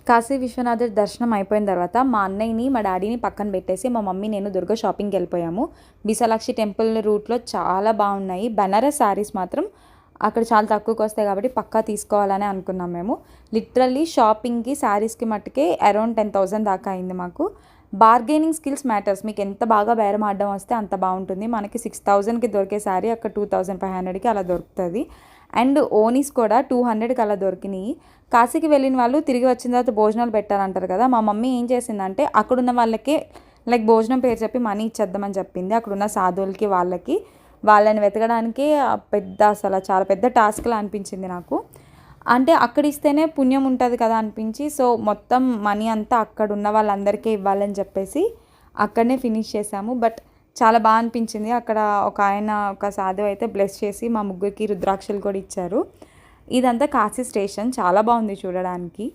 కాశీ విశ్వనాథుడి దర్శనం అయిపోయిన తర్వాత మా అన్నయ్యని మా డాడీని పక్కన పెట్టేసి మా మమ్మీ నేను దుర్గ షాపింగ్కి వెళ్ళిపోయాము. విశాలాక్షి టెంపుల్ రూట్లో చాలా బాగున్నాయి. బనారస్ శారీస్ మాత్రం అక్కడ చాలా తక్కువకి వస్తాయి కాబట్టి పక్కా తీసుకోవాలని అనుకున్నాం మేము. లిటరల్లీ షాపింగ్కి శారీస్కి మట్టుకే అరౌండ్ 10,000 దాకా అయింది మాకు. Bargaining skills matters. మీకు ఎంత బాగా బేరం ఆడడం వస్తే అంత బాగుంటుంది. మనకి 6,000కి దొరికే శారీ అక్కడ 2,500కి అలా దొరుకుతుంది. అండ్ ఓనీస్ కూడా 200కి అలా దొరికినాయి. కాశీకి వెళ్ళిన వాళ్ళు తిరిగి వచ్చిన తర్వాత భోజనాలు పెట్టారంటారు కదా, మా మమ్మీ ఏం చేసిందంటే అక్కడున్న వాళ్ళకి లైక్ భోజనం పేరు చెప్పి మనీ ఇచ్చేద్దామని చెప్పింది. అక్కడున్న సాధువులకి వాళ్ళని వెతకడానికి పెద్ద అసలు చాలా పెద్ద టాస్క్లా అనిపించింది నాకు. అంటే అక్కడ ఇస్తేనే పుణ్యం ఉంటుంది కదా అనిపించి, సో మొత్తం మనీ అంతా అక్కడ ఉన్న వాళ్ళందరికీ ఇవ్వాలని చెప్పేసి అక్కడనే ఫినిష్ చేసాము. బట్ చాలా బాగా అనిపించింది. అక్కడ ఒక సాధువు అయితే బ్లెస్ చేసి మా ముగ్గురికి రుద్రాక్షలు కూడా ఇచ్చారు. ఇదంతా కాశీ స్టేషన్ చాలా బాగుంది చూడడానికి.